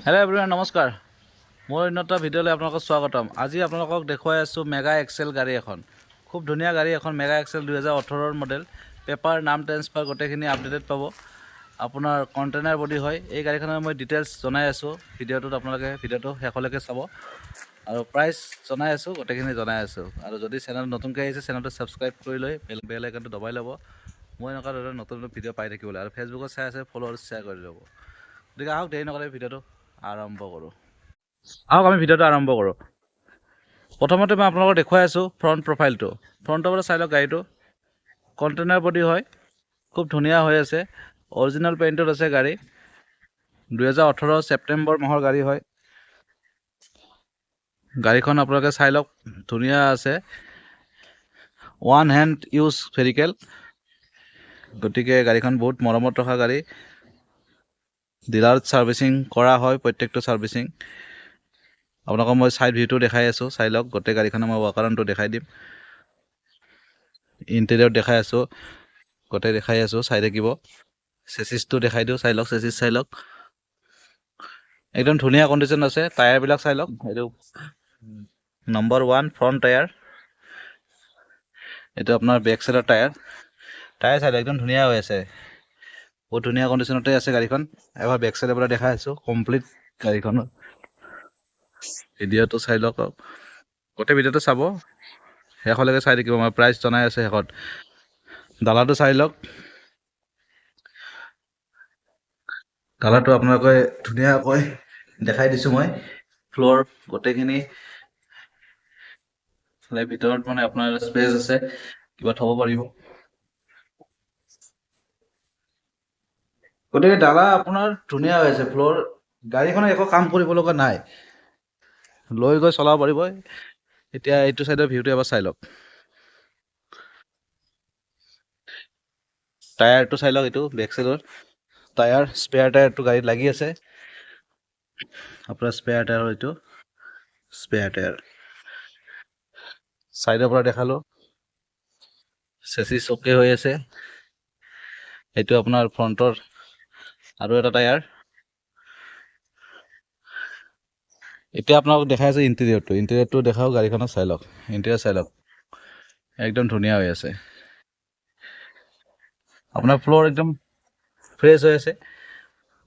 Hello' everyone, নমস্কাৰ। মোৰ অন্য এটা ভিডিঅ'লৈ আপোনালোকক স্বাগতম। আজি আপোনালোকক দেখুৱাই আছোঁ মেগা এক্সেল গাড়ী এখন। খুব ধুনীয়া গাড়ী এখন, মেগা এক্সেল 2018 মডেল। পেপাৰ, নাম ট্ৰেন্সফাৰ গোটেইখিনি আপডেটেড পাব। আপোনাৰ কণ্টেইনাৰ বডি হয়। এই গাড়ীখনৰ মই ডিটেইলছ জনাই আছোঁ ভিডিঅ'টোত, আপোনালোকে ভিডিঅ'টো শেষলৈকে চাব। আৰু প্ৰাইচ জনাই আছোঁ, গোটেইখিনি জনাই আছোঁ। আৰু যদি চেনেল নতুনকৈ আহিছে, চেনেলটো ছাবস্ক্ৰাইব কৰি লৈ বেল আইকনটো দবাই ল'ব। মই এনেকুৱা ধৰণৰ নতুন নতুন ভিডিঅ' পাই থাকিবলৈ। আৰু ফেচবুকত চাই আছে, ফ'ল' আৰু শ্বেয়াৰ কৰি ল'ব। গতিকে আহক, দেৰি নকৰে ভিডিঅ'টো আৰম্ভ কৰোঁ। আমি ভিডিঅ'টো আৰম্ভ কৰোঁ। প্ৰথমতে মই আপোনালোকক দেখুৱাই আছোঁ ফ্ৰণ্ট প্ৰফাইলটো। ফ্ৰণ্টৰ পৰা চাই লওক গাড়ীটো। কণ্টেইনাৰ বডি হয়, খুব ধুনীয়া হৈ আছে। অৰিজিনেল পেইণ্টত আছে গাড়ী। 2018 ছেপ্টেম্বৰ মাহৰ গাড়ী হয়। গাড়ীখন আপোনালোকে চাই লওক, ধুনীয়া আছে। ওৱান হেণ্ড ইউজ ভেহিকেল, গতিকে গাড়ীখন বহুত মৰমত ৰখা গাড়ী। ডিলাৰত ছাৰ্ভিচিং কৰা হয়, প্ৰত্যেকটো ছাৰ্ভিচিং। আপোনালোকক মই ছাইড ভিউটো দেখাই আছোঁ, চাই লওক। গোটেই গাড়ীখনৰ মই ৱাকাৰণটো দেখাই দিম, ইণ্টেৰিয়ৰ দেখাই আছোঁ, গোটেই দেখাই আছোঁ, চাই থাকিব। চেচিছটো দেখাই দিওঁ, চাই লওক। চেচিছ চাই লওক, একদম ধুনীয়া কণ্ডিশ্যন আছে। টায়াৰবিলাক চাই লওক। এইটো নম্বৰ 1 ফ্ৰণ্ট টায়াৰ, এইটো আপোনাৰ বেক চাইডৰ টায়াৰ চাই লওক, একদম ধুনীয়া হৈ আছে। বহুত ধুনীয়া কণ্ডিশ্যনতে আছে গাড়ীখন। এবাৰ বেক চাইডৰ পৰা দেখাই আছোঁ কমপ্লিট গাড়ীখনৰ। ভিডিঅ'টো চাই লওক, গোটেই ভিডিঅ'টো চাব, শেষলৈকে চাই থাকিব। মই প্ৰাইচ জনাই আছোঁ শেষত। ডালাটো চাই লওক। ডালাটো আপোনালোকে ধুনীয়াকৈ দেখাই দিছোঁ মই। ফ্ল'ৰ গোটেইখিনি ভিতৰত মানে আপোনাৰ স্পেচ আছে, কিবা থ'ব পাৰিব। গতিকে ডালা আপোনাৰ ধুনীয়া হৈ আছে। ফ্ল'ৰ, গাড়ীখনৰ একো কাম কৰিব লগা নাই, লৈ গৈ চলাব পাৰিব। এতিয়া এইটো চাইডৰ ভিউটো এবাৰ চাই লওক। টায়াৰটো চাই লওক, এইটো বেক চাইডৰ টায়াৰ, স্পেয়াৰ টায়াৰটো গাড়ীত লাগি আছে। আপোনাৰ স্পেয়াৰ টায়াৰ, এইটো স্পেয়াৰ টায়াৰ। চাইডৰ পৰা দেখালোঁ, চেচিছ অ'কে হৈ আছে। এইটো আপোনাৰ ফ্ৰণ্টৰ আৰু এটা টায়াৰ। এতিয়া আপোনালোকক দেখাই আছোঁ ইণ্টেৰিয়ৰটো দেখাওক। গাড়ীখনক চাই লওক, ইণ্টেৰিয়ৰ চাই লওক, একদম ধুনীয়া হৈ আছে। আপোনাৰ ফ্ল'ৰ একদম ফ্ৰেছ হৈ আছে,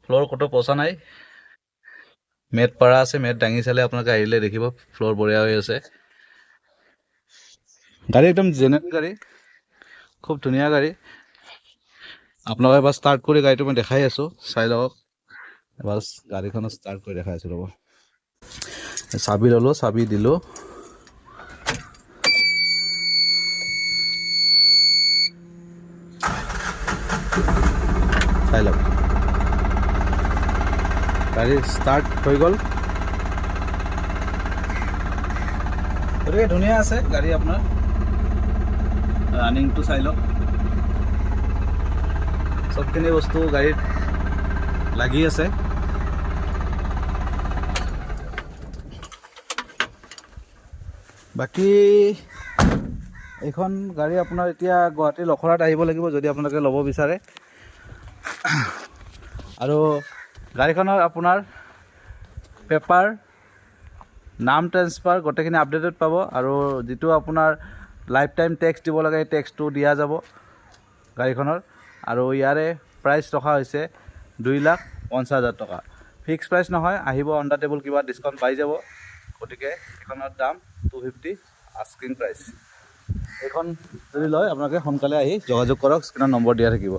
ফ্ল'ৰ ক'তো পচা নাই। মেট পাৰা আছে, মেট দাঙি চালে আপোনালোকে আহিলে দেখিব ফ্ল'ৰ বঢ়িয়া হৈ আছে। গাড়ী একদম জেনুইন গাড়ী, খুব ধুনীয়া গাড়ী। আপোনালোকে এবাৰ ষ্টাৰ্ট কৰি গাড়ীটো মই দেখাই আছোঁ, চাই লওক। এবাৰ গাড়ীখনত ষ্টাৰ্ট কৰি দেখাই আছোঁ, ৰ'ব। চাবি ল'লোঁ, চাবি দিলোঁ। চাই লওক, গাড়ী ষ্টাৰ্ট হৈ গ'ল। গতিকে ধুনীয়া আছে গাড়ী আপোনাৰ। ৰানিংটো চাই লওক, চবখিনি বস্তু গাড়ীত লাগি আছে। বাকী এইখন গাড়ী আপোনাৰ এতিয়া গুৱাহাটীৰ লখৰাত আহিব লাগিব যদি আপোনালোকে ল'ব বিচাৰে। আৰু গাড়ীখনৰ আপোনাৰ পেপাৰ, নাম ট্ৰেন্সফাৰ গোটেইখিনি আপডেটেড পাব। আৰু যিটো আপোনাৰ লাইফ টাইম টেক্স দিব লাগে, এই টেক্সটো দিয়া যাব গাড়ীখনৰ। আৰু ইয়াৰে প্ৰাইচ ৰখা হৈছে 2,50,000 টকা। ফিক্স প্ৰাইচ নহয়, আহিব অন দ্য টেবুল কিবা ডিছকাউণ্ট পাই যাব। গতিকে এইখনৰ দাম 250 আস্কিং প্ৰাইচ। এইখন যদি লয় আপোনালোকে সোনকালে আহি যোগাযোগ কৰক, স্ক্ৰীণত নম্বৰ দিয়া থাকিব।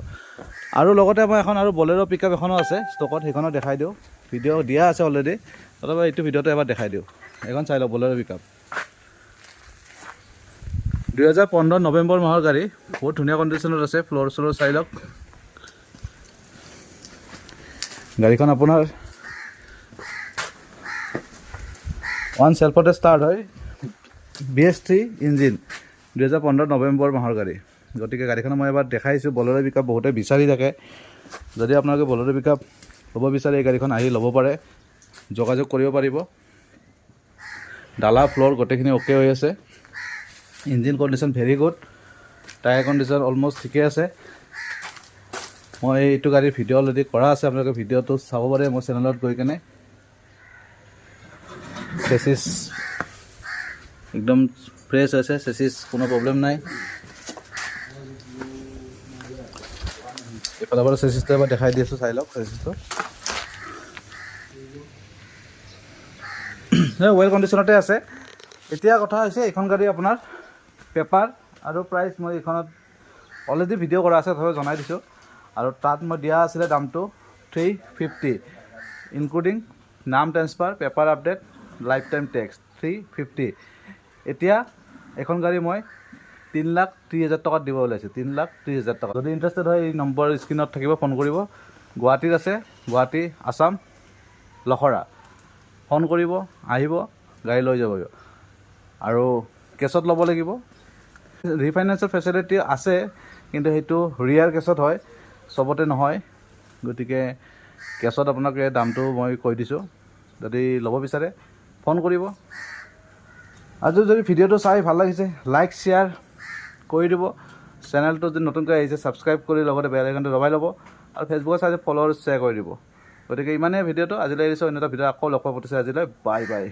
আৰু লগতে মই এখন আৰু বলেৰ' পিকআপ এখনো আছে ষ্টকত, সেইখনো দেখাই দিওঁ। ভিডিঅ' দিয়া আছে অলৰেডি, তথাপি এইটো ভিডিঅ'টো এবাৰ দেখাই দিওঁ। এইখন চাই লওক, বলেৰ' পিকআপ 2015 নৱেম্বৰ মাহৰ গাড়ী, বহুত ধুনীয়া কণ্ডিশ্যনত আছে। ফ্ল'ৰ চ্ল'ৰ চাই লওক। গাড়ীখন আপোনাৰ 1 চেল্ফতে ষ্টাৰ্ট হয়, BS3 ইঞ্জিন, 2015 নৱেম্বৰ মাহৰ গাড়ী। গতিকে গাড়ীখনৰ মই এবাৰ দেখাইছোঁ। বলেৰ' পিকআপ বহুতে বিচাৰি থাকে, যদি আপোনালোকে বলেৰ' পিকআপ ল'ব বিচাৰে এই গাড়ীখন আহি ল'ব পাৰে, যোগাযোগ কৰিব পাৰিব। ডালা ফ্ল'ৰ গোটেইখিনি অ'কে হৈ আছে। Engine condition very good, tyre condition almost ঠিকে আছে। মই এইটো গাড়ীৰ ভিডিঅ' অলৰেডি কৰা আছে, আপোনালোকে ভিডিঅ'টো চাব পাৰে মোৰ চেনেলত গৈ কেনে। চেচিছ একদম ফ্ৰেছ হৈছে, চেচিছ কোনো প্ৰব্লেম নাই। এইফালৰ পৰা চেচিছটো এবাৰ দেখাই দি আছোঁ, চাই লওক চেচিছটো। ৱেল কণ্ডিশ্যনতে আছে। এতিয়া কথা হৈছে এইখন গাড়ী আপোনাৰ পেপাৰ আৰু প্ৰাইচ মই এইখনত অলৰেডি ভিডিঅ' কৰা আছে, তথাপিও জনাই দিছোঁ। আৰু তাত মই দিয়া আছিলে দামটো 350 ইনক্লুডিং নাম transfer, paper update, life time tax 350। এতিয়া এখন গাড়ী মই 3,30,000 টকাত দিব ওলাইছোঁ, 3,30,000 টকা। যদি ইণ্টাৰেষ্টেড হয় এই নম্বৰ স্ক্ৰীণত থাকিব, ফোন কৰিব। গুৱাহাটীত আছে, গুৱাহাটী আছাম লখৰা। ফোন কৰিব, আহিব, গাড়ী লৈ যাব। আৰু কেছত ল'ব লাগিব। ৰিফাইনেন্সৰ ফেচিলিটি আছে, কিন্তু সেইটো ৰিয়াৰ কেছত হয়, চবতে নহয়। গতিকে কেছত আপোনাক এই দামটো মই কৈ দিছোঁ। যদি ল'ব বিচাৰে ফোন কৰিব। আৰু যদি ভিডিঅ'টো চাই ভাল লাগিছে, লাইক শ্বেয়াৰ কৰি দিব। চেনেলটো যদি নতুনকৈ আহিছে ছাবস্ক্ৰাইব কৰি লগতে বেল আইকনটো দবাই ল'ব। আৰু ফেচবুকত চাই ফ'ল'ৱাৰ শ্বেয়াৰ কৰি দিব। গতিকে ইমানেই ভিডিঅ'টো আজিলৈ এৰিছোঁ। অন্য এটা ভিডিঅ' আকৌ লগ পাব। আজিলৈ বাই বাই।